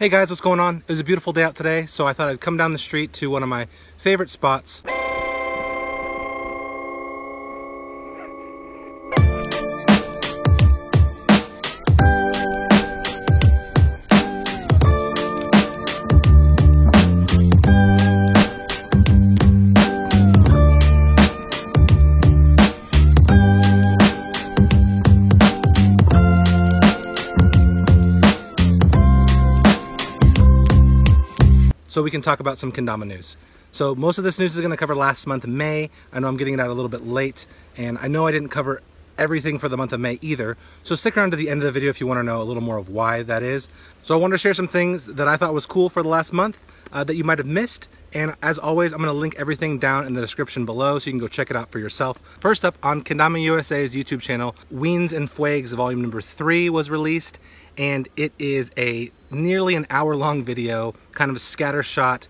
Hey guys, what's going on? It was a beautiful day out today, so I thought I'd come down the street to one of my favorite spots. So we can talk about some kendama news. So most of this news is going to cover last month, May. I know I'm getting it out a little bit late, and I know I didn't cover everything for the month of May either. So stick around to the end of the video if you want to know a little more of why that is. So I wanted to share some things that I thought was cool for the last month that you might have missed. And as always, I'm going to link everything down in the description below so you can go check it out for yourself. First up, on Kendama USA's YouTube channel, Weens and Fuegs volume number 3 was released, and it is a nearly an hour-long video, kind of a scattershot.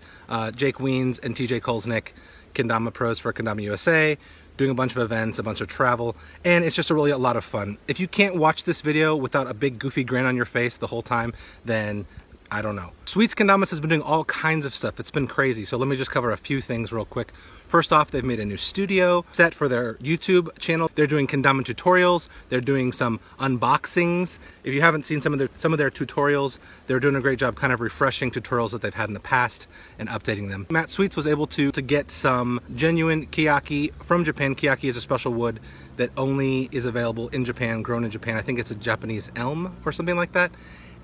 Jake Weens and TJ Kolesnik, Kendama pros for Kendama USA, doing a bunch of events, a bunch of travel, and it's just a lot of fun. If you can't watch this video without a big goofy grin on your face the whole time, then I don't know. Sweets Kendamas has been doing all kinds of stuff. It's been crazy. So let me just cover a few things real quick. First off, they've made a new studio set for their YouTube channel. They're doing kendama tutorials. They're doing some unboxings. If you haven't seen some of their tutorials, they're doing a great job kind of refreshing tutorials that they've had in the past and updating them. Matt Sweets was able to get some genuine keyaki from Japan. Keyaki is a special wood that only is available in Japan, grown in Japan. I think it's a Japanese elm or something like that.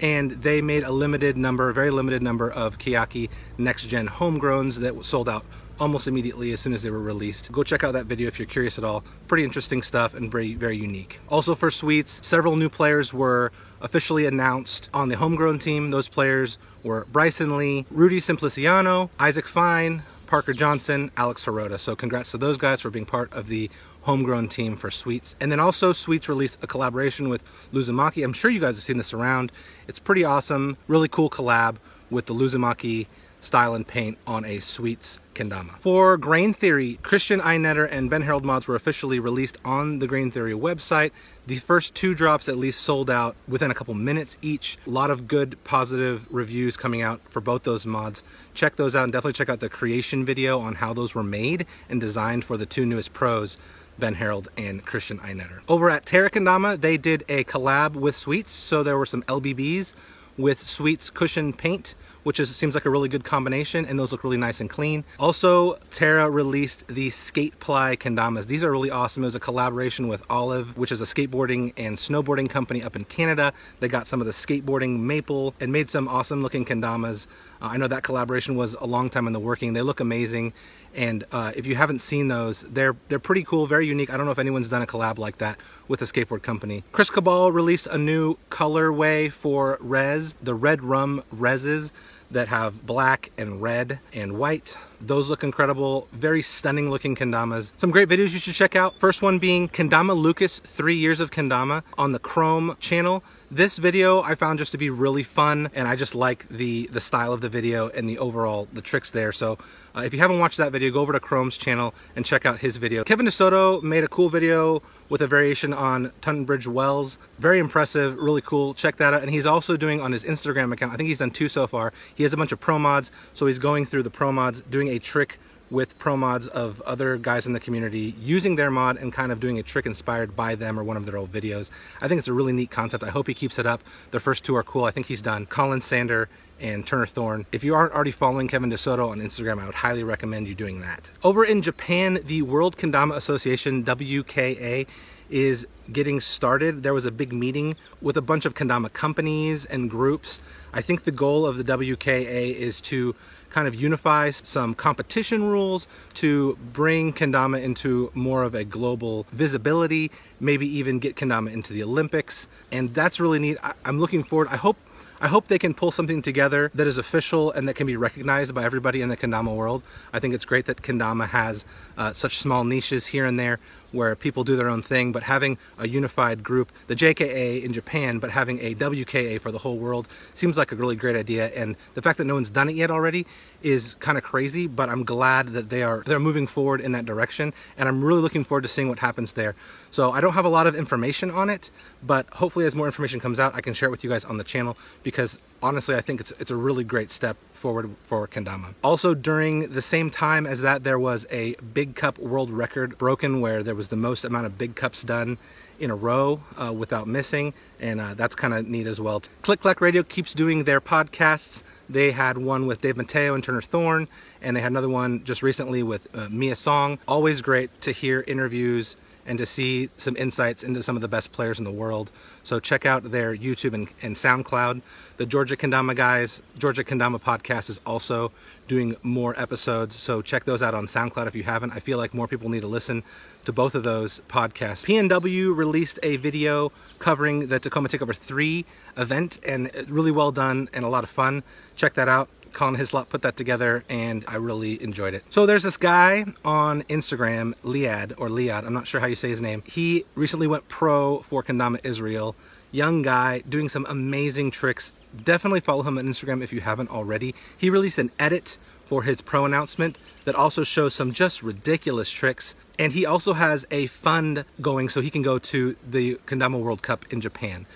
And they made a very limited number of keyaki next gen homegrowns that sold out almost immediately as soon as they were released. Go check out that video if you're curious at all. Pretty interesting stuff and very, very unique. Also for Sweets, several new players were officially announced on the homegrown team. Those players were Bryson Lee, Rudy Simpliciano, Isaac Fine, Parker Johnson, Alex Hirota. So congrats to those guys for being part of the homegrown team for Sweets. And then also Sweets released a collaboration with Luzumaki. I'm sure you guys have seen this around. It's pretty awesome, really cool collab with the Luzumaki style and paint on a Sweets kendama. For Grain Theory, Christian Einetter and Ben Harold mods were officially released on the Grain Theory website. The first 2 drops at least sold out within a couple minutes each. A lot of good positive reviews coming out for both those mods. Check those out and definitely check out the creation video on how those were made and designed for the 2 newest pros, Ben Harold and Christian Einetter. Over at Terra Kendama, they did a collab with Sweets, so there were some LBBs with Sweets cushion paint, which seems like a really good combination, and those look really nice and clean. Also, Terra released the Skate Ply Kendamas. These are really awesome. It was a collaboration with Olive, which is a skateboarding and snowboarding company up in Canada. They got some of the skateboarding maple and made some awesome looking kendamas. I know that collaboration was a long time in the working. They look amazing, and if you haven't seen those, they're pretty cool, very unique. I don't know if anyone's done a collab like that with a skateboard company. Chris Cabal released a new colorway for Res, the Red Rum Reses that have black and red and white. Those look incredible, very stunning looking kendamas. Some great videos you should check out. First one being Kendama Lucas, 3 years of kendama on the Chrome channel. This video I found just to be really fun, and I just like the style of the video and the tricks there. So if you haven't watched that video, go over to Chrome's channel and check out his video. Kevin DeSoto made a cool video with a variation on Tunbridge Wells. Very impressive, really cool. Check that out. And he's also doing on his Instagram account, I think he's done 2 so far. He has a bunch of pro mods, so he's going through the pro mods, doing a trick with pro mods of other guys in the community, using their mod and kind of doing a trick inspired by them or one of their old videos. I think it's a really neat concept. I hope he keeps it up. The first 2 are cool. I think he's done Colin Sander and Turner Thorne. If you aren't already following Kevin DeSoto on Instagram, I would highly recommend you doing that. Over in Japan, the World Kendama Association, WKA, is getting started. There was a big meeting with a bunch of kendama companies and groups. I think the goal of the WKA is to kind of unify some competition rules to bring kendama into more of a global visibility, maybe even get kendama into the Olympics. And that's really neat. I'm looking forward. I hope they can pull something together that is official and that can be recognized by everybody in the kendama world. I think it's great that kendama has such small niches here and there where people do their own thing, but having a unified group, the JKA in Japan, but having a WKA for the whole world seems like a really great idea. And the fact that no one's done it yet already is kind of crazy, but I'm glad that they're moving forward in that direction, and I'm really looking forward to seeing what happens there. So I don't have a lot of information on it, but hopefully as more information comes out, I can share it with you guys on the channel, because honestly, I think it's a really great step forward for kendama. Also, during the same time as that, there was a Big Cup world record broken where there was the most amount of Big Cups done in a row without missing, and that's kind of neat as well. Click Clack Radio keeps doing their podcasts. They had one with Dave Mateo and Turner Thorne, and they had another one just recently with Mia Song. Always great to hear interviews and to see some insights into some of the best players in the world. So check out their YouTube and SoundCloud. The Georgia Kendama guys, Georgia Kendama podcast is also doing more episodes, so check those out on SoundCloud if you haven't. I feel like more people need to listen to both of those podcasts. PNW released a video covering the Tacoma Takeover 3 event, and really well done and a lot of fun. Check that out. Colin Hislop put that together, and I really enjoyed it. So there's this guy on Instagram, Liad, I'm not sure how you say his name. He recently went pro for Kendama Israel. Young guy doing some amazing tricks. Definitely follow him on Instagram if you haven't already. He released an edit for his pro announcement that also shows some just ridiculous tricks. And he also has a fund going so he can go to the Kendama World Cup in Japan.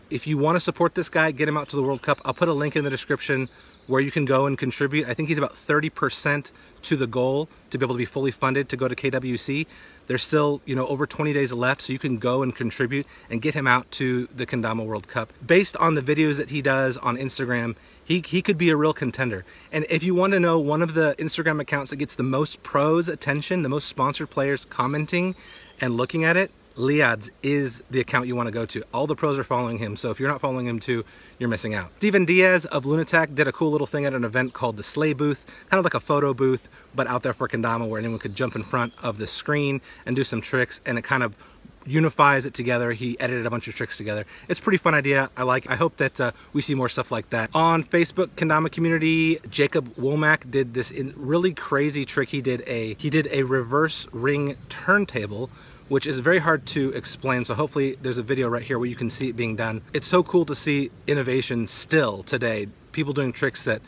If you want to support this guy, get him out to the World Cup. I'll put a link in the description where you can go and contribute. I think he's about 30% to the goal to be able to be fully funded to go to KWC. There's still, over 20 days left, so you can go and contribute and get him out to the Kendama World Cup. Based on the videos that he does on Instagram, he could be a real contender. And if you want to know one of the Instagram accounts that gets the most pros attention, the most sponsored players commenting and looking at it, Liad's is the account you want to go to. All the pros are following him, so if you're not following him too, you're missing out. Steven Diaz of Lunatac did a cool little thing at an event called the Slay Booth, kind of like a photo booth, but out there for Kendama where anyone could jump in front of the screen and do some tricks, and it kind of unifies it together. He edited a bunch of tricks together. It's a pretty fun idea. I hope that we see more stuff like that. On Facebook Kendama community, Jacob Womack did this really crazy trick. He did a reverse ring turntable, which is very hard to explain, so hopefully there's a video right here where you can see it being done. It's so cool to see innovation still today. People doing tricks that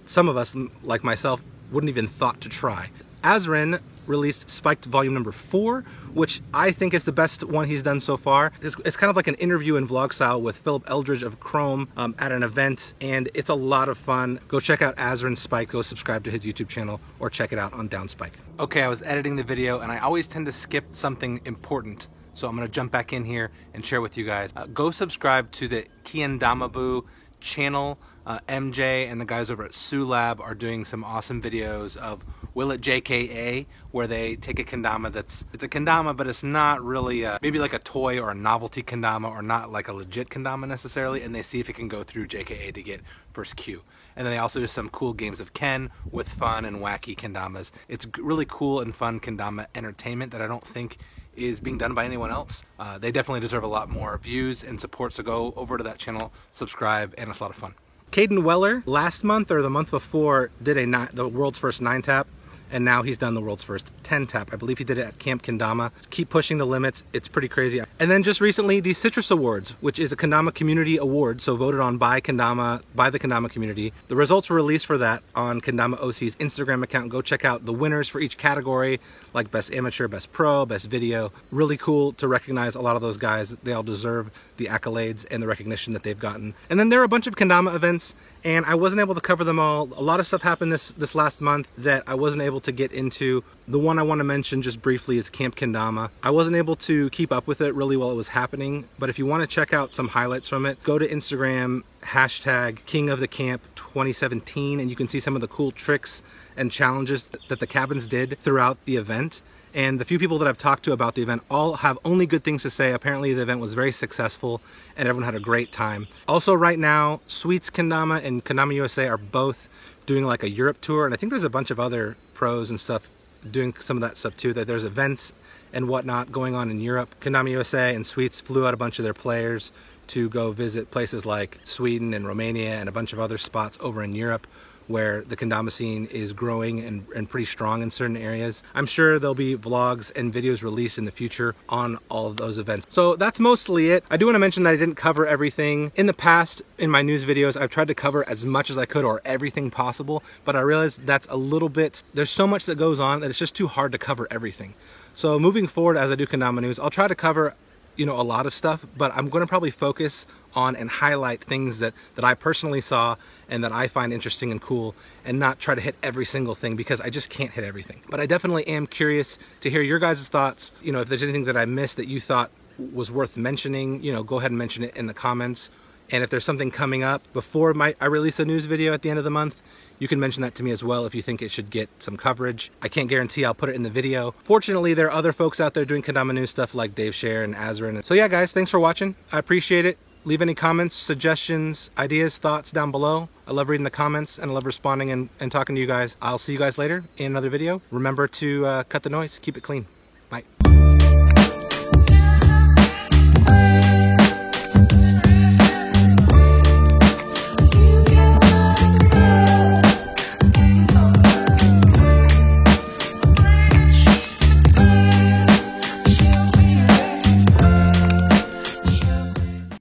some of us, like myself, wouldn't even thought to try. Azrin released Spiked Volume number 4, which I think is the best one he's done so far. It's kind of like an interview in vlog style with Philip Eldridge of Chrome at an event, and it's a lot of fun. Go check out Azrin Spike, go subscribe to his YouTube channel, or check it out on Downspike. Okay, I was editing the video, and I always tend to skip something important, so I'm gonna jump back in here and share with you guys. Go subscribe to the Kendamabu channel. MJ and the guys over at Sulab are doing some awesome videos of Will It JKA, where they take a kendama it's a kendama, but it's not really maybe like a toy or a novelty kendama, or not like a legit kendama necessarily, and they see if it can go through JKA to get first Q. And then they also do some cool games of Ken with fun and wacky kendamas. It's really cool and fun kendama entertainment that I don't think is being done by anyone else. They definitely deserve a lot more views and support, so go over to that channel, subscribe, and it's a lot of fun. Caden Weller, last month or the month before, did the world's first 9-tap, and now he's done the world's first 10-tap. I believe he did it at Camp Kendama. Keep pushing the limits. It's pretty crazy. And then just recently, the Citrus Awards, which is a Kendama Community Award, so voted on by the Kendama community. The results were released for that on Kendama OC's Instagram account. Go check out the winners for each category, like Best Amateur, Best Pro, Best Video. Really cool to recognize a lot of those guys. They all deserve the accolades and the recognition that they've gotten. And then there are a bunch of Kendama events, and I wasn't able to cover them all. A lot of stuff happened this last month that I wasn't able to get into. The one I want to mention just briefly is Camp Kendama. I wasn't able to keep up with it really while it was happening, but if you want to check out some highlights from it, go to Instagram, #KingOfTheCamp2017, and you can see some of the cool tricks and challenges that the cabins did throughout the event. And the few people that I've talked to about the event all have only good things to say. Apparently the event was very successful and everyone had a great time. Also right now, Sweets Kendama and Kendama USA are both doing like a Europe tour, and I think there's a bunch of other pros and stuff doing some of that stuff too, that there's events and whatnot going on in Europe. Kendama USA and Sweets flew out a bunch of their players to go visit places like Sweden and Romania and a bunch of other spots over in Europe where the kendama scene is growing and pretty strong in certain areas. I'm sure there'll be vlogs and videos released in the future on all of those events. So that's mostly it. I do want to mention that I didn't cover everything. In the past, in my news videos, I've tried to cover as much as I could, or everything possible, but I realized that's a little bit, there's so much that goes on that it's just too hard to cover everything. So moving forward, as I do kendama news, I'll try to cover a lot of stuff, but I'm going to probably focus on and highlight things that I personally saw and that I find interesting and cool, and not try to hit every single thing, because I just can't hit everything. But I definitely am curious to hear your guys' thoughts. You know, if there's anything that I missed that you thought was worth mentioning, you know, go ahead and mention it in the comments. And if there's something coming up before I release a news video at the end of the month, you can mention that to me as well if you think it should get some coverage. I can't guarantee I'll put it in the video. Fortunately, there are other folks out there doing kendama news stuff like Dave Scher and Azrin. So yeah, guys, thanks for watching. I appreciate it. Leave any comments, suggestions, ideas, thoughts down below. I love reading the comments and I love responding and talking to you guys. I'll see you guys later in another video. Remember to cut the noise, keep it clean. Bye.